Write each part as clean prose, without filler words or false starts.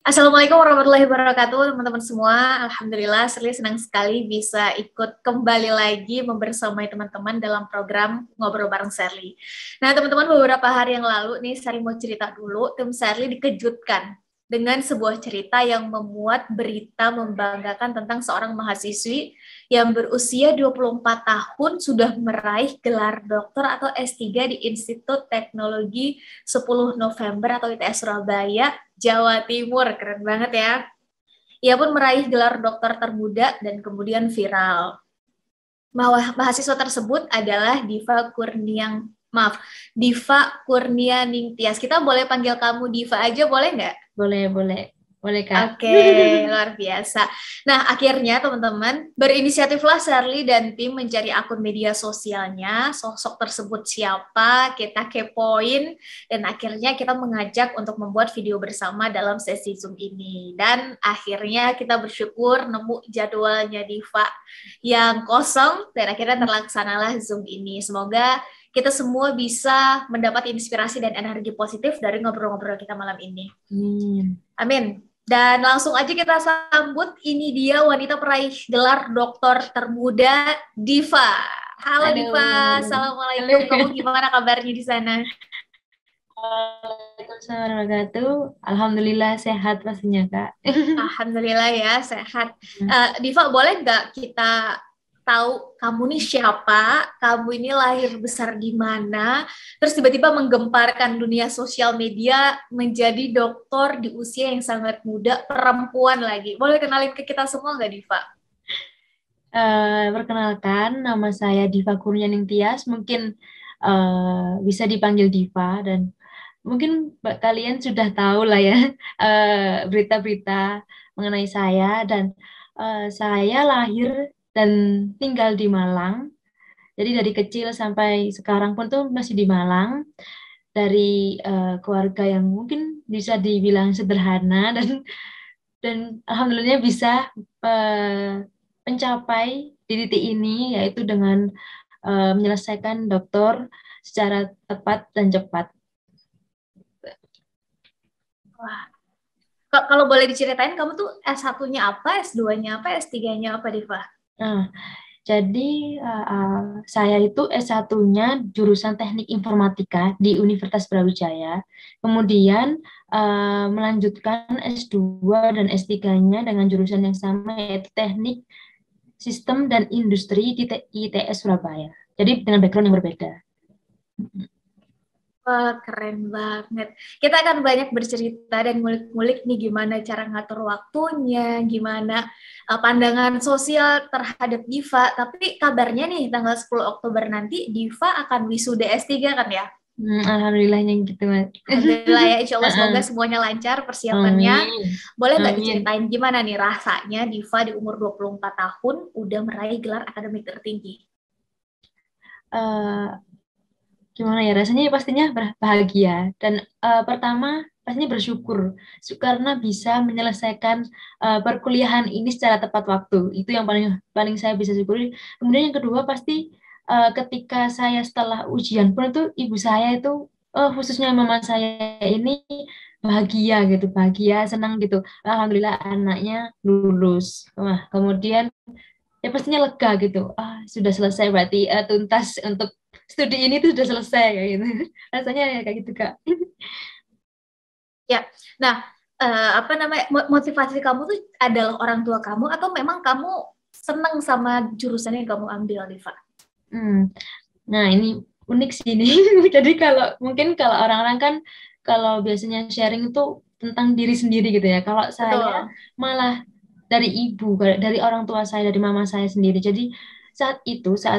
Assalamualaikum warahmatullahi wabarakatuh, teman-teman semua. Alhamdulillah, Sherly senang sekali bisa ikut kembali lagi membersamai teman-teman dalam program Ngobrol Bareng Sherly. Nah, teman-teman, beberapa hari yang lalu nih, Sherly mau cerita dulu, tim Sherly dikejutkan dengan sebuah cerita yang memuat berita membanggakan tentang seorang mahasiswi yang berusia 24 tahun sudah meraih gelar doktor atau S3 di Institut Teknologi 10 November atau ITS Surabaya, Jawa Timur. Keren banget ya. Ia pun meraih gelar dokter termuda dan kemudian viral. Mahasiswa tersebut adalah Diva Kurnia Ningtyas. Kita boleh panggil kamu Diva aja, boleh nggak? Boleh Kak. Oke, luar biasa. Nah, akhirnya teman-teman, berinisiatiflah Sherly dan tim mencari akun media sosialnya, sosok tersebut siapa, kita kepoin, dan akhirnya kita mengajak untuk membuat video bersama dalam sesi Zoom ini. Dan akhirnya kita bersyukur nemu jadwalnya Diva yang kosong, dan akhirnya terlaksanalah Zoom ini. Semoga kita semua bisa mendapat inspirasi dan energi positif dari ngobrol-ngobrol kita malam ini. Amin. Dan langsung aja kita sambut, ini dia wanita peraih gelar doktor termuda, Diva. Halo Diva, Assalamualaikum. Halo. Kamu gimana kabarnya di sana? Waalaikumsalam warahmatullahi. Alhamdulillah sehat pastinya Kak. Alhamdulillah ya, sehat. Diva, boleh nggak kita tahu kamu nih siapa, kamu ini lahir besar di mana, terus tiba-tiba menggemparkan dunia sosial media menjadi dokter di usia yang sangat muda, perempuan lagi. Boleh kenalin ke kita semua nggak, Diva? Perkenalkan, nama saya Diva Kurnianing Tias. Mungkin bisa dipanggil Diva dan mungkin kalian sudah tahu lah ya berita-berita mengenai saya dan saya lahir dan tinggal di Malang. Jadi dari kecil sampai sekarang pun tuh masih di Malang, dari keluarga yang mungkin bisa dibilang sederhana dan alhamdulillah bisa uh, mencapai di titik ini yaitu dengan menyelesaikan doktor secara tepat dan cepat. Wah, kalau boleh diceritain, kamu tuh S1-nya apa, S2-nya apa, S3-nya apa, Diva? Nah, jadi saya itu S1-nya jurusan Teknik Informatika di Universitas Brawijaya. Kemudian melanjutkan S2 dan S3-nya dengan jurusan yang sama yaitu Teknik Sistem dan Industri di ITS Surabaya. Jadi dengan background yang berbeda. Wah, keren banget. Kita akan banyak bercerita dan ngulik-ngulik nih gimana cara ngatur waktunya, gimana pandangan sosial terhadap Diva. Tapi kabarnya nih tanggal 10 Oktober nanti Diva akan wisuda S3 kan ya? Alhamdulillahnya gitu, Mas. Alhamdulillah ya, insya Allah semoga semuanya lancar persiapannya. Amin. Boleh nggak Amin. diceritain gimana nih rasanya Diva di umur 24 tahun udah meraih gelar akademik tertinggi? Eh, Gimana ya rasanya ya pastinya bahagia dan pertama pastinya bersyukur karena bisa menyelesaikan perkuliahan ini secara tepat waktu, itu yang paling paling saya bisa syukuri. Kemudian yang kedua pasti ketika saya setelah ujian pun itu ibu saya itu khususnya mama saya ini bahagia gitu, bahagia senang gitu, alhamdulillah anaknya lulus. Wah, kemudian ya pastinya lega gitu, sudah selesai berarti, tuntas untuk studi ini tuh sudah selesai kayak gitu. Rasanya ya kayak gitu Kak. Ya, nah apa namanya motivasi kamu tuh adalah orang tua kamu atau memang kamu senang sama jurusan yang kamu ambil, Diva? Hmm. Nah ini unik sih ini. Jadi kalau mungkin kalau orang-orang kan kalau biasanya sharing itu tentang diri sendiri gitu ya. Kalau saya Betul. malah dari ibu, dari orang tua saya, dari mama saya sendiri. Jadi saat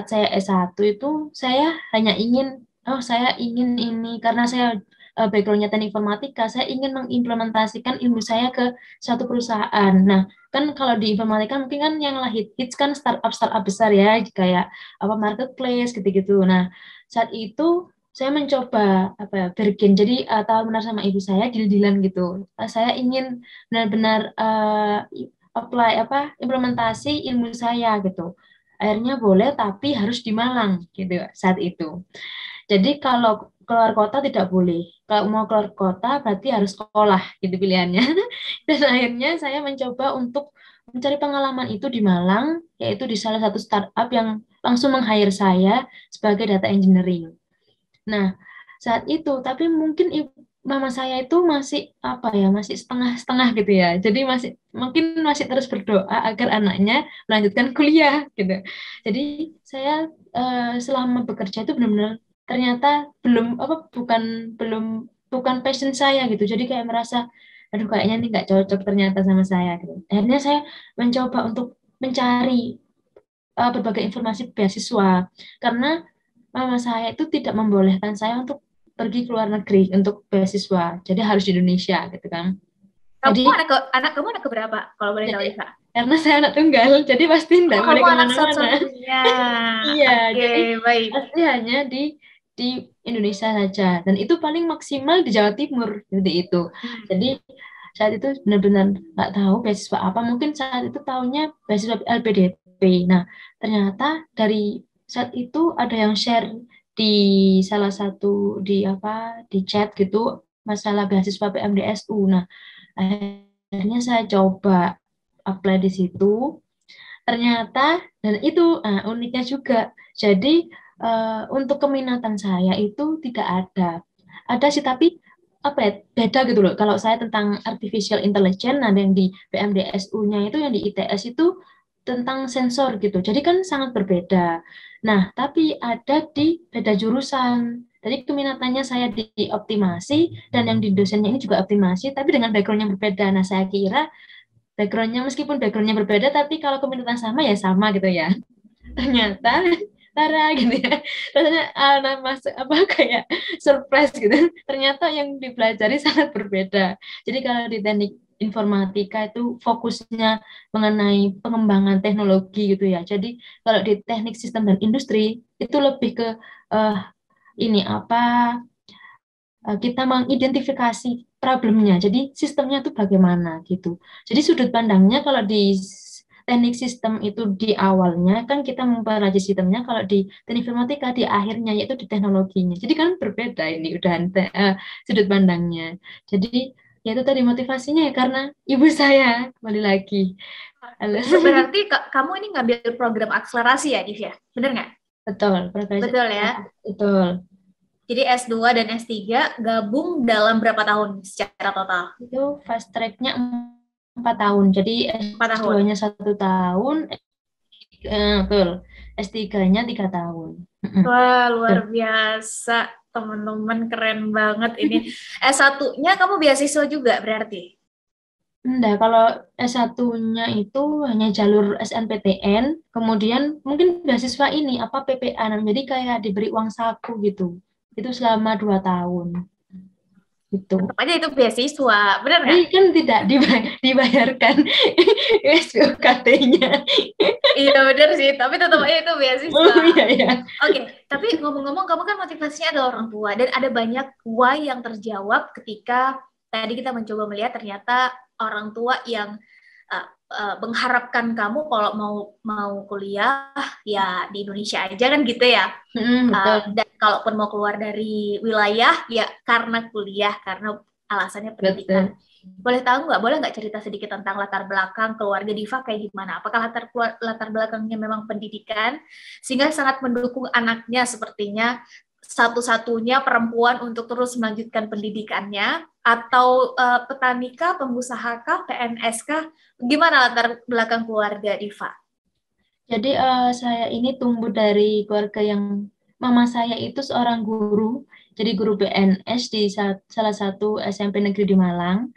saya S1 itu saya hanya ingin, oh saya ingin ini karena saya backgroundnya teknik informatika, saya ingin mengimplementasikan ilmu saya ke suatu perusahaan. Nah, kan kalau di informatika mungkin kan yang lah hits kan startup besar ya, kayak apa marketplace gitu-gitu. Nah, saat itu saya mencoba apa ya, bergen. Jadi tahu benar sama ibu saya deal-dealan gitu. Saya ingin benar-benar apply apa implementasi ilmu saya gitu. Akhirnya boleh tapi harus di Malang gitu saat itu. Jadi kalau keluar kota tidak boleh. kalau mau keluar kota berarti harus sekolah gitu pilihannya. Dan akhirnya saya mencoba untuk mencari pengalaman itu di Malang, yaitu di salah satu startup yang langsung meng-hire saya sebagai data engineering. Nah, saat itu, tapi mungkin mama saya itu masih apa ya, masih setengah-setengah gitu ya. Jadi mungkin masih terus berdoa agar anaknya melanjutkan kuliah gitu. Jadi saya selama bekerja itu benar-benar ternyata belum apa bukan passion saya gitu. Jadi kayak merasa aduh kayaknya ini nggak cocok ternyata sama saya gitu. Akhirnya saya mencoba untuk mencari berbagai informasi beasiswa karena mama saya itu tidak membolehkan saya untuk pergi ke luar negeri untuk beasiswa. Jadi harus di Indonesia gitu kan. Kamu Jadi anak kamu anak keberapa kalau boleh tahu jadi Iva? karena saya anak tunggal, jadi pasti Oh, tidak boleh kamu anak kemana-mana. satu-satunya. Iya, Oke, jadi baik. pasti hanya di Indonesia saja. Dan itu paling maksimal di Jawa Timur seperti itu. Hmm. Jadi saat itu benar-benar nggak tahu beasiswa apa. Mungkin saat itu tahunya beasiswa LPDP. Nah, ternyata dari saat itu ada yang share di salah satu di chat gitu masalah beasiswa PMDSU. Nah, akhirnya saya coba apply di situ. Ternyata dan itu uniknya juga. Jadi untuk keminatan saya itu tidak ada. Ada sih tapi apa ya beda gitu loh. Kalau saya tentang artificial intelligence, ada yang di PMDSU-nya itu yang di ITS itu tentang sensor gitu. Jadi kan sangat berbeda. Nah, tapi ada di beda jurusan. Jadi keminatannya saya di optimasi dan yang di dosennya ini juga optimasi, tapi dengan background yang berbeda. Nah, saya kira backgroundnya meskipun backgroundnya berbeda, tapi kalau komunitas sama ya sama gitu ya. Ternyata Tara gitu ya. Rasanya masuk apa kayak surprise gitu. Ternyata yang dipelajari sangat berbeda. Jadi kalau di teknik informatika itu fokusnya mengenai pengembangan teknologi gitu ya. Jadi kalau di teknik sistem dan industri itu lebih ke uh, ini apa kita mengidentifikasi problemnya. Jadi sistemnya itu bagaimana gitu. Jadi sudut pandangnya kalau di teknik sistem itu di awalnya kan kita mempelajari sistemnya, kalau di teknik informatika di akhirnya yaitu di teknologinya. Jadi kan berbeda ini udah sudut pandangnya. Jadi ya itu tadi motivasinya ya karena ibu saya kembali lagi. Halo. Berarti kamu ini ngambil program akselerasi ya, Div ya? Bener nggak? Betul, progresif. Betul ya. Betul. Jadi S2 dan S3 gabung dalam berapa tahun secara total? Itu fast tracknya 4 tahun. Jadi 4 tahun. S2-nya 1 tahun, betul. S3-nya 3 tahun. Wah, luar Betul. biasa. Teman-teman keren banget ini. S1-nya kamu beasiswa juga berarti? Nah, kalau S1-nya itu hanya jalur SNPTN, kemudian mungkin beasiswa ini, apa PPA, jadi kayak diberi uang saku gitu. Itu selama 2 tahun. Gitu. Tetap aja itu beasiswa, bener Tapi nggak? kan tidak dibayarkan SUKT-nya. Iya bener sih, tapi tetap aja itu Oh beasiswa. iya, iya. Oke, tapi ngomong-ngomong kamu kan motivasinya adalah orang tua dan ada banyak why yang terjawab ketika tadi kita mencoba melihat ternyata orang tua yang mengharapkan kamu kalau mau mau kuliah ya di Indonesia aja kan gitu ya. Betul. Dan kalaupun mau keluar dari wilayah ya karena kuliah, karena alasannya pendidikan. Betul. Boleh nggak cerita sedikit tentang latar belakang keluarga Diva kayak gimana? Apakah latar belakangnya memang pendidikan sehingga sangat mendukung anaknya sepertinya satu-satunya perempuan untuk terus melanjutkan pendidikannya atau petani kah, pengusaha kah, PNS kah? Gimana latar belakang keluarga Diva? Jadi saya ini tumbuh dari keluarga yang mama saya itu seorang guru, jadi guru PNS di salah satu SMP negeri di Malang.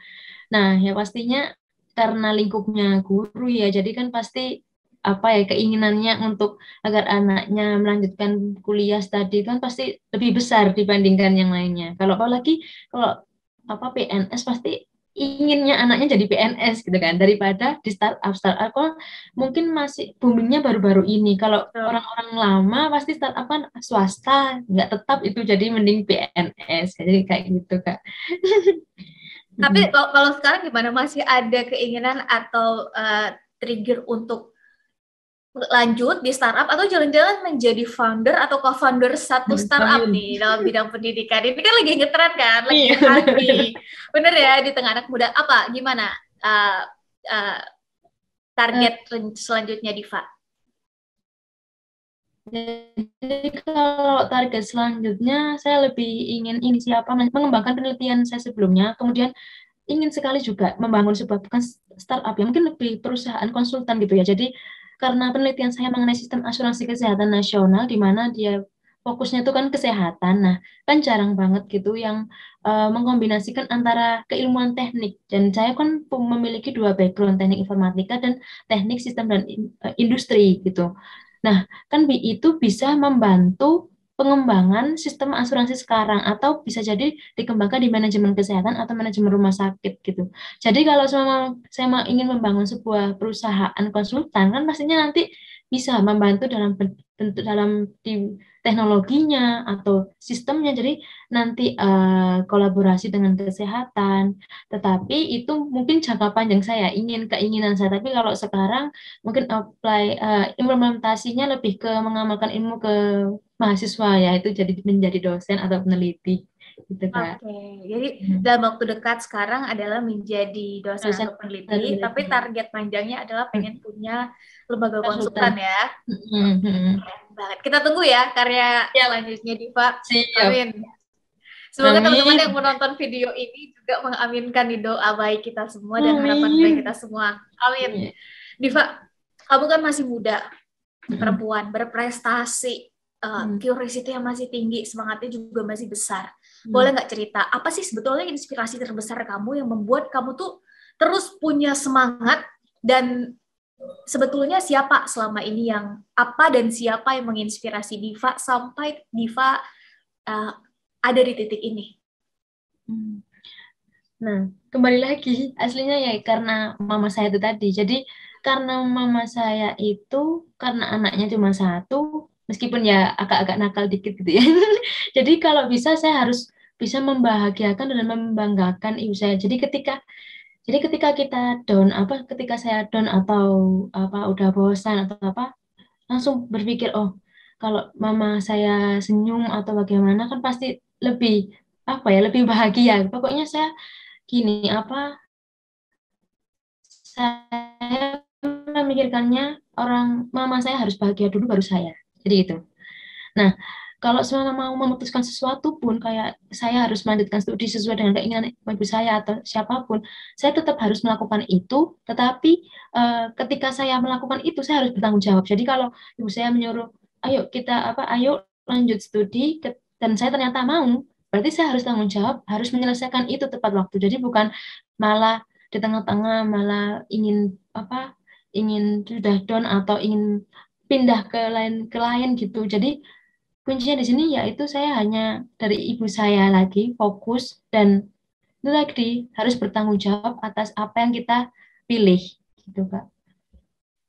Nah, ya pastinya karena lingkupnya guru ya, jadi kan pasti apa ya keinginannya untuk agar anaknya melanjutkan kuliah studi kan pasti lebih besar dibandingkan yang lainnya. Kalau apalagi kalau apa PNS pasti inginnya anaknya jadi PNS gitu kan daripada di startup kan mungkin masih boomingnya baru-baru ini. Kalau orang-orang lama pasti startup kan swasta nggak tetap itu jadi mending PNS jadi kayak gitu Kak. Tapi kalau sekarang gimana? Masih ada keinginan atau trigger untuk lanjut di startup atau jalan-jalan menjadi founder atau co-founder satu startup Amin. nih dalam bidang pendidikan. Ini kan lagi ngetren kan, lagi Iya, hype nih. benar-benar. Bener ya di tengah anak muda. Apa gimana uh, uh, target selanjutnya Diva? Jadi kalau target selanjutnya saya lebih ingin ini siapa mengembangkan penelitian saya sebelumnya, kemudian ingin sekali juga membangun sebuah bukan startup ya, mungkin lebih perusahaan konsultan gitu ya. Jadi karena penelitian saya mengenai sistem asuransi kesehatan nasional di mana dia fokusnya itu kan kesehatan. Nah, kan jarang banget gitu yang mengkombinasikan antara keilmuan teknik dan saya kan memiliki dua background, teknik informatika dan teknik sistem dan industri gitu. Nah, kan BI itu bisa membantu pengembangan sistem asuransi sekarang atau bisa jadi dikembangkan di manajemen kesehatan atau manajemen rumah sakit gitu. Jadi kalau saya mau ingin membangun sebuah perusahaan konsultan kan pastinya nanti bisa membantu dalam bentuk dalam di teknologinya atau sistemnya. Jadi nanti kolaborasi dengan kesehatan. Tetapi itu mungkin jangka panjang saya keinginan saya. Tapi kalau sekarang mungkin implementasinya lebih ke mengamalkan ilmu ke mahasiswa ya itu jadi menjadi dosen atau peneliti gitu Kak. Oke, jadi Hmm. dalam waktu dekat sekarang adalah menjadi dosen Dosen atau atau peneliti, tapi peneliti. target panjangnya adalah Hmm. pengen punya lembaga Konsultan. konsultan ya. Hmm. Keren banget. Kita tunggu ya karya Siap, selanjutnya Diva. siap. Amin. Semoga teman-teman yang Amin. menonton video ini juga mengaminkan di doa baik kita semua dan harapan baik kita Amin. semua. Amin. Iya. Diva, kamu kan masih muda, Hmm. perempuan, berprestasi, Hmm. curiosity yang masih tinggi, semangatnya juga masih besar. Boleh Hmm. nggak cerita, apa sih sebetulnya inspirasi terbesar kamu yang membuat kamu tuh terus punya semangat dan sebetulnya siapa selama ini yang apa dan siapa yang menginspirasi Diva sampai Diva uh, ada di titik ini? Hmm. Nah, kembali lagi, aslinya ya karena mama saya itu tadi. Jadi, karena mama saya itu, karena anaknya cuma satu, meskipun ya agak-agak nakal dikit gitu ya. Jadi, kalau bisa saya harus bisa membahagiakan dan membanggakan ibu saya. Jadi ketika kita down, ketika saya down atau udah bosan atau langsung berpikir, oh, kalau mama saya senyum atau bagaimana kan pasti lebih lebih bahagia. Pokoknya saya gini saya memikirkannya orang mama saya harus bahagia dulu baru saya jadi itu. Nah, kalau semua mau memutuskan sesuatu pun kayak saya harus melanjutkan studi sesuai dengan keinginan ibu saya atau siapapun, saya tetap harus melakukan itu. Tetapi ketika saya melakukan itu saya harus bertanggung jawab. Jadi kalau ibu saya menyuruh ayo lanjut studi dan saya ternyata mau, berarti saya harus tanggung jawab, harus menyelesaikan itu tepat waktu. Jadi bukan malah di tengah-tengah malah ingin sudah down atau ingin pindah ke lain gitu. Jadi kuncinya di sini yaitu saya hanya dari ibu saya lagi fokus dan itu tadi harus bertanggung jawab atas apa yang kita pilih gitu Kak.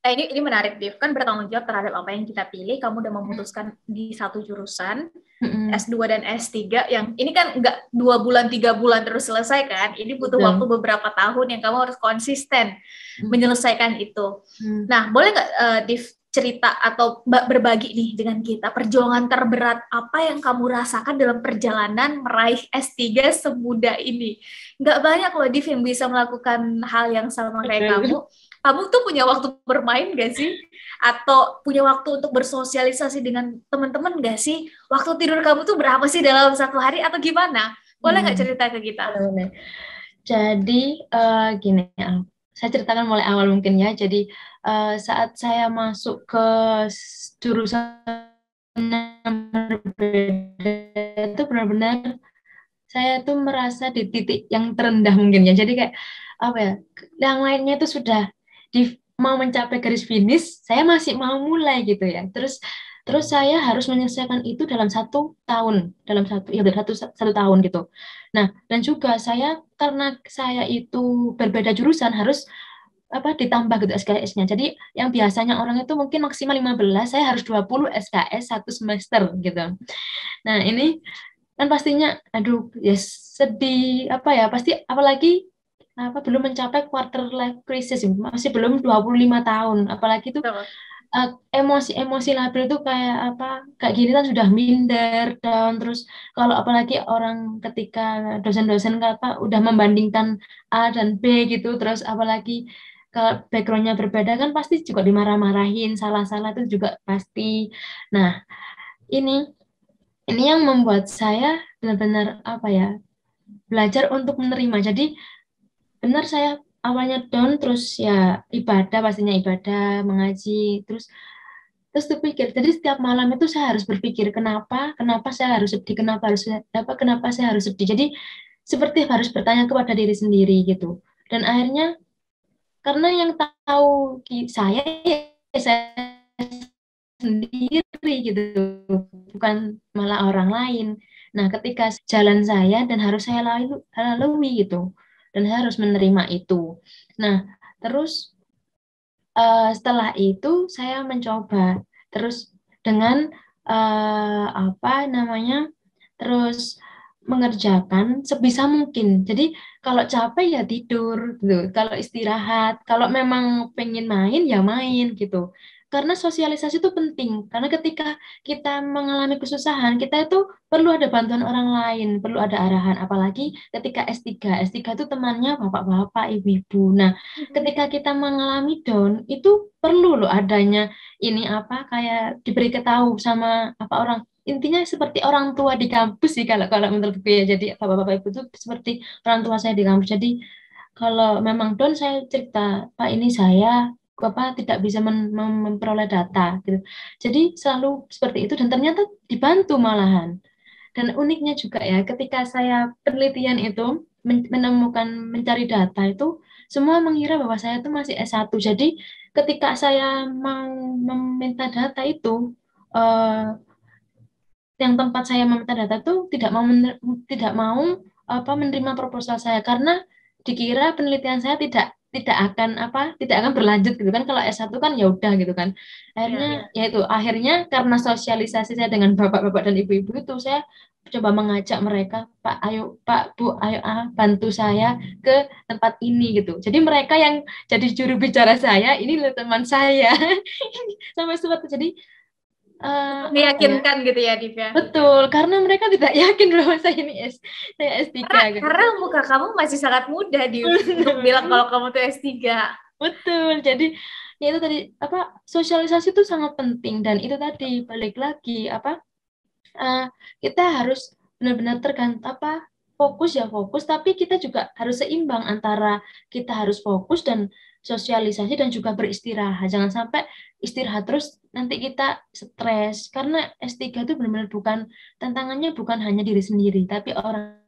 Nah, ini menarik, Div. Kan bertanggung jawab terhadap apa yang kita pilih. Kamu udah memutuskan di satu jurusan, Mm-mm. S2 dan S3, yang ini kan nggak 2 bulan, 3 bulan terus selesai kan. Ini butuh waktu Betul. beberapa tahun yang kamu harus konsisten Mm. menyelesaikan itu. Mm. Nah, boleh nggak, Div, cerita atau berbagi nih dengan kita perjuangan terberat apa yang kamu rasakan dalam perjalanan meraih S3 semudah ini? Nggak banyak loh, Div, yang bisa melakukan hal yang sama kayak Betul. kamu. Kamu tuh punya waktu bermain gak sih? Atau punya waktu untuk bersosialisasi dengan teman-teman gak sih? Waktu tidur kamu tuh berapa sih dalam satu hari atau gimana? Boleh nggak Hmm. cerita ke kita? Boleh. Jadi gini ya, saya ceritakan mulai awal mungkin ya. Jadi saat saya masuk ke jurusan yang berbeda itu benar-benar saya tuh merasa di titik yang terendah mungkin ya. Jadi kayak apa ya? Yang lainnya itu sudah mau mencapai garis finish, saya masih mau mulai gitu ya. Terus saya harus menyelesaikan itu dalam 1 tahun, satu tahun gitu. Nah, dan juga saya karena saya itu berbeda jurusan harus ditambah gitu SKS-nya. Jadi yang biasanya orang itu mungkin maksimal 15, saya harus 20 SKS 1 semester gitu. Nah, ini kan pastinya aduh ya sedih pasti apalagi belum mencapai quarter life crisis masih belum 25 tahun apalagi itu Betul. emosi-emosi labil itu kayak apa, kayak gini kan sudah minder down, terus kalau apalagi orang ketika dosen-dosen apa udah membandingkan A dan B gitu, terus apalagi kalau backgroundnya berbeda kan pasti juga dimarah-marahin, salah-salah itu juga pasti. Nah, ini ini yang membuat saya benar-benar apa ya, belajar untuk menerima. Jadi benar saya awalnya down, terus ya ibadah, pastinya ibadah, mengaji, terus terus berpikir. Jadi setiap malam itu saya harus berpikir kenapa saya harus sedih, kenapa saya harus sedih. Jadi seperti harus bertanya kepada diri sendiri gitu. Dan akhirnya karena yang tahu saya ya saya sendiri gitu, bukan malah orang lain. Nah, ketika jalan saya dan harus saya lalui gitu, dan saya harus menerima itu. Nah, terus setelah itu saya mencoba terus dengan apa namanya, terus mengerjakan sebisa mungkin. Jadi kalau capek ya tidur gitu. Kalau istirahat, kalau memang pengen main ya main gitu. Karena sosialisasi itu penting. Karena ketika kita mengalami kesusahan, kita itu perlu ada bantuan orang lain, perlu ada arahan. Apalagi ketika S3. S3 itu temannya bapak-bapak, ibu-ibu. Nah, ketika kita mengalami down, itu perlu loh adanya ini apa, kayak diberi ketahu sama apa orang, intinya seperti orang tua di kampus sih kalau kalau menurutku ya. Jadi bapak-bapak ibu itu seperti orang tua saya di kampus. Jadi kalau memang down saya cerita, Pak ini saya Bapak tidak bisa memperoleh data gitu. Jadi selalu seperti itu dan ternyata dibantu malahan. Dan uniknya juga ya, ketika saya penelitian itu menemukan mencari data itu, semua mengira bahwa saya itu masih S1. Jadi ketika saya mau meminta data itu, eh, yang tempat saya meminta data itu tidak mau apa menerima proposal saya karena dikira penelitian saya tidak akan berlanjut gitu kan, kalau S1 kan ya udah gitu kan. Akhirnya Ya. ya itu akhirnya karena sosialisasi saya dengan bapak-bapak dan ibu-ibu itu, saya coba mengajak mereka, Pak ayo Pak Bu ayo bantu saya ke tempat ini gitu. Jadi mereka yang jadi juru bicara saya, ini loh teman saya. Sampai seperti jadi apa ya, Meyakinkan gitu ya, Div ya. betul, karena mereka tidak yakin bahwa saya S3 gitu. Karena muka kamu masih sangat muda, Div, untuk bilang kalau kamu tuh S3. Betul. Jadi ya itu tadi apa, sosialisasi itu sangat penting, dan itu tadi balik lagi apa, eh, kita harus benar-benar tergantung apa, fokus ya fokus, tapi kita juga harus seimbang antara kita harus fokus dan sosialisasi dan juga beristirahat. Jangan sampai istirahat terus nanti kita stres, karena S3 itu benar-benar bukan, tantangannya bukan hanya diri sendiri tapi orang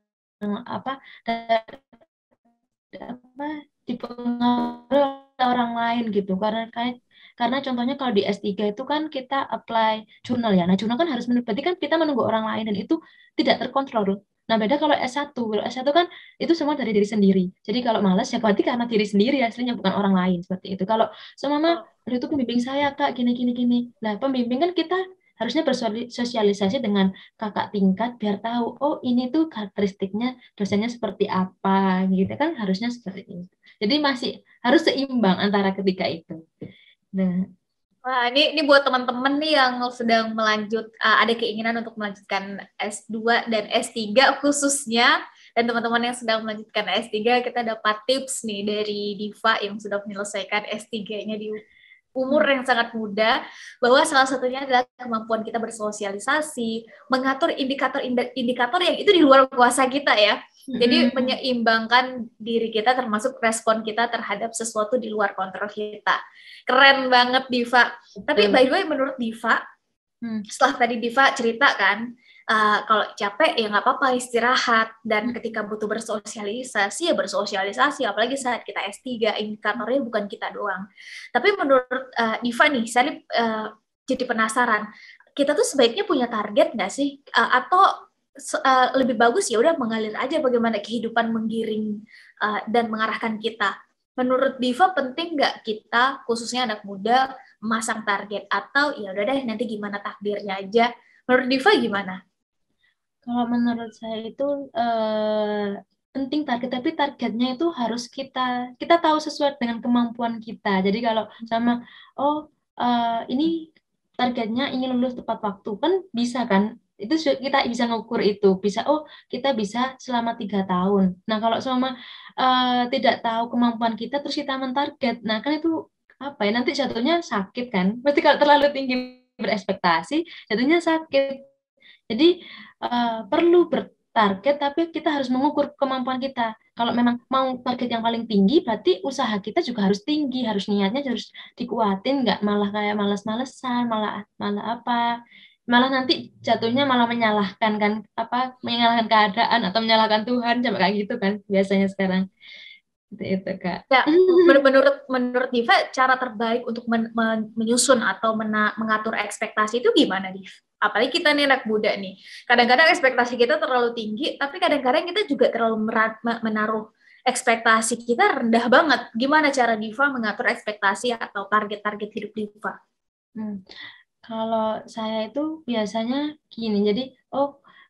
apa, apa dipengaruhi oleh orang lain gitu, karena contohnya kalau di S3 itu kan kita apply jurnal ya. Nah, jurnal kan harus berarti kan kita menunggu orang lain dan itu tidak terkontrol. Nah, beda kalau S1. Kalau S1 kan itu semua dari diri sendiri. Jadi kalau malas ya berarti karena diri sendiri aslinya, bukan orang lain seperti itu. Kalau sama mama, Oh, "Aduh, itu pembimbing saya Kak gini gini gini." Nah, pembimbing kan kita harusnya bersosialisasi dengan kakak tingkat biar tahu, oh ini tuh karakteristiknya dosennya seperti apa gitu kan, harusnya seperti itu. Jadi masih harus seimbang antara ketiga itu. Nah, wah, ini buat teman-teman nih yang sedang ada keinginan untuk melanjutkan S2 dan S3 khususnya, dan teman-teman yang sedang melanjutkan S3, kita dapat tips nih dari Diva yang sudah menyelesaikan S3-nya di umur hmm, yang sangat muda, bahwa salah satunya adalah kemampuan kita bersosialisasi, mengatur indikator yang itu di luar kuasa kita ya. Jadi hmm, menyeimbangkan diri kita termasuk respon kita terhadap sesuatu di luar kontrol kita. Keren banget Diva. Tapi betul. by the way menurut Diva, Hmm, setelah tadi Diva cerita kan, kalau capek ya nggak apa-apa istirahat, dan hmm, ketika butuh bersosialisasi ya bersosialisasi, apalagi saat kita S3 indikatornya bukan kita doang. Tapi menurut Diva nih, saya jadi penasaran, kita tuh sebaiknya punya target nggak sih? Atau lebih bagus ya udah mengalir aja bagaimana kehidupan menggiring dan mengarahkan kita. Menurut Diva penting nggak kita khususnya anak muda memasang target, atau ya udah deh nanti gimana takdirnya aja? Menurut Diva gimana? Kalau menurut saya itu penting target, tapi targetnya itu harus kita kita tahu sesuai dengan kemampuan kita. Jadi kalau sama, oh ini targetnya ingin lulus tepat waktu, kan bisa kan? Itu kita bisa ngukur itu, bisa kita bisa selama 3 tahun. Nah kalau selama tidak tahu kemampuan kita terus kita mentarget, nah kan itu apa ya, nanti jatuhnya sakit kan? Berarti kalau terlalu tinggi berekspektasi jatuhnya sakit. Jadi perlu bertarget, tapi kita harus mengukur kemampuan kita. Kalau memang mau target yang paling tinggi, berarti usaha kita juga harus tinggi, harus niatnya harus dikuatin, nggak malah kayak malas-malesan, malah malah apa, malah nanti jatuhnya malah menyalahkan kan, apa, menyalahkan keadaan atau menyalahkan Tuhan, coba kayak gitu kan biasanya sekarang. Itu Kak. Ya, menurut Diva, cara terbaik untuk menyusun atau mengatur ekspektasi itu gimana, Div? Apalagi kita nih anak muda nih. Kadang-kadang ekspektasi kita terlalu tinggi, tapi kadang-kadang kita juga terlalu menaruh ekspektasi kita rendah banget. Gimana cara Diva mengatur ekspektasi atau target-target hidup Diva? Kalau saya itu biasanya gini, jadi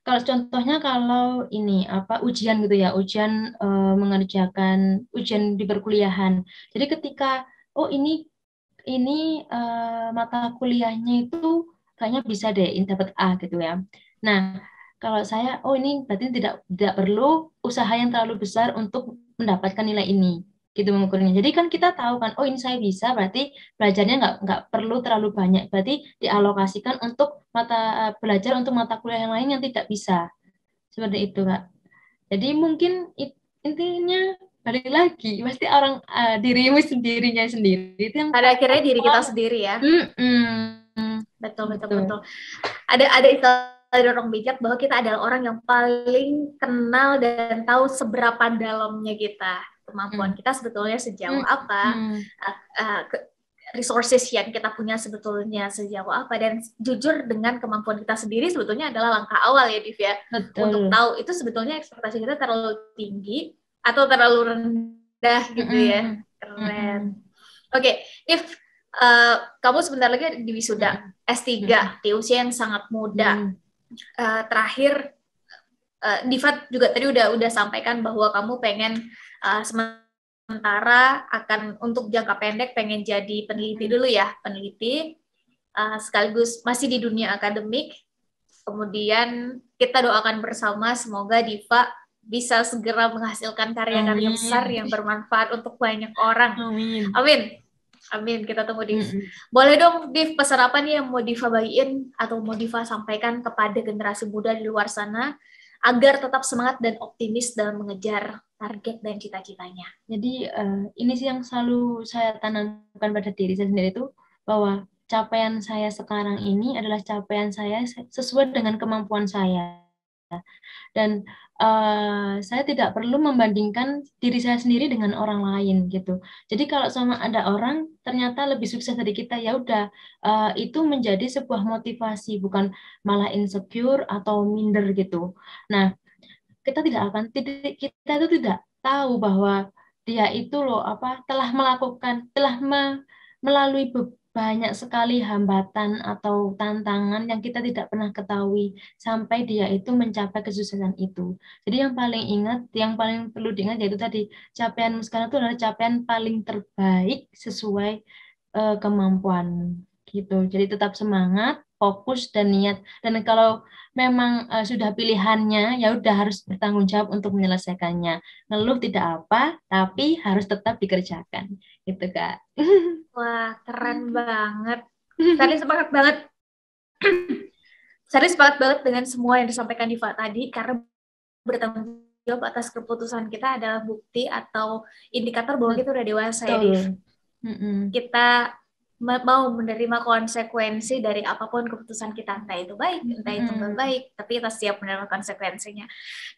kalau contohnya kalau ini apa ujian gitu ya, ujian mengerjakan ujian di perkuliahan. Jadi ketika ini mata kuliahnya itu kayaknya bisa deh ini dapat A gitu ya. Nah, kalau saya ini berarti tidak perlu usaha yang terlalu besar untuk mendapatkan nilai ini gitu mengukurnya. Jadi kan kita tahu kan, ini saya bisa, berarti belajarnya nggak perlu terlalu banyak, berarti dialokasikan untuk belajar untuk mata kuliah yang lain yang tidak bisa. Seperti itu, Kak. Jadi mungkin intinya balik lagi, pasti orang dirimu sendirinya sendiri itu yang pada akhirnya diri kita sendiri ya. Betul. Ada istilah dari orang bijak bahwa kita adalah orang yang paling kenal dan tahu seberapa dalamnya kita, kemampuan kita sebetulnya sejauh apa, resources yang kita punya sebetulnya sejauh apa, dan jujur dengan kemampuan kita sendiri sebetulnya adalah langkah awal ya, Div ya. Betul. Untuk tahu itu sebetulnya ekspektasi kita terlalu tinggi atau terlalu rendah gitu ya. Keren. Oke, Div, kamu sebentar lagi di wisuda S3 di usia yang sangat muda. Terakhir, Diva juga tadi udah sampaikan bahwa kamu pengen sementara akan untuk jangka pendek pengen jadi peneliti dulu ya, peneliti sekaligus masih di dunia akademik. Kemudian kita doakan bersama semoga Diva bisa segera menghasilkan karya-karya besar yang bermanfaat untuk banyak orang. Amin, kita tunggu Div. Boleh dong Div, pesan apa nih yang mau Diva bagiin atau mau Diva sampaikan kepada generasi muda di luar sana agar tetap semangat dan optimis dalam mengejar target dan cita-citanya. Jadi ini sih yang selalu saya tanamkan pada diri saya sendiri itu, bahwa capaian saya sekarang ini adalah capaian saya sesuai dengan kemampuan saya. Dan saya tidak perlu membandingkan diri saya sendiri dengan orang lain gitu. Jadi kalau sama ada orang ternyata lebih sukses dari kita, ya udah itu menjadi sebuah motivasi, bukan malah insecure atau minder gitu. Nah, kita itu tidak tahu bahwa dia itu telah melalui banyak sekali hambatan atau tantangan yang kita tidak pernah ketahui sampai dia itu mencapai kesuksesan itu. Jadi yang paling perlu diingat yaitu tadi, capaian sekarang itu adalah capaian paling terbaik sesuai kemampuan gitu. Jadi tetap semangat, fokus dan niat. Dan kalau memang sudah pilihannya, ya udah harus bertanggung jawab untuk menyelesaikannya. Ngeluh tidak apa, tapi harus tetap dikerjakan. Gitu, Kak. Wah, keren banget. Tadi sepakat banget. Saya sepakat banget dengan semua yang disampaikan Diva tadi, karena bertanggung jawab atas keputusan kita adalah bukti atau indikator bahwa kita udah dewasa ya, Div. Kita mau menerima konsekuensi dari apapun keputusan kita, entah itu baik, entah itu nggak baik, tapi kita siap menerima konsekuensinya.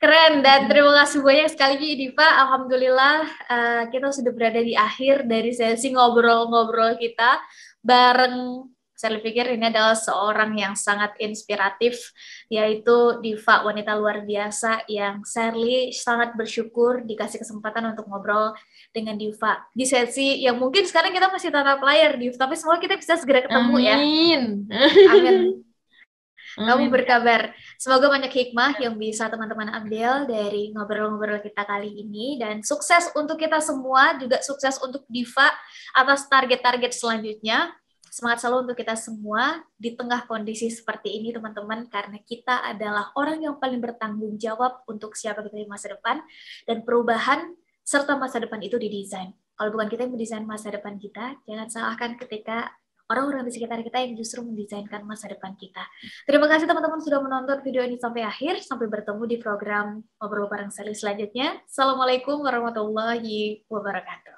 Keren, dan terima kasih banyak sekali lagi Diva. Alhamdulillah kita sudah berada di akhir dari sesi ngobrol-ngobrol kita bareng. Saya pikir ini adalah seorang yang sangat inspiratif, yaitu Diva, wanita luar biasa yang Sherly sangat bersyukur dikasih kesempatan untuk ngobrol dengan Diva di sesi yang mungkin sekarang kita masih tatap layar, Div, tapi semoga kita bisa segera ketemu. Amin. Ya. Amin. Kamu berkabar. Semoga banyak hikmah yang bisa teman-teman ambil dari ngobrol-ngobrol kita kali ini, dan sukses untuk kita semua, juga sukses untuk Diva atas target-target selanjutnya. Semangat selalu untuk kita semua di tengah kondisi seperti ini teman-teman, karena kita adalah orang yang paling bertanggung jawab untuk siapa kita di masa depan, dan perubahan serta masa depan itu didesain. Kalau bukan kita yang mendesain masa depan kita, jangan salahkan ketika orang-orang di sekitar kita yang justru mendesainkan masa depan kita. Terima kasih teman-teman sudah menonton video ini sampai akhir. Sampai bertemu di program Ngobrol Bareng Sally selanjutnya. Assalamualaikum warahmatullahi wabarakatuh.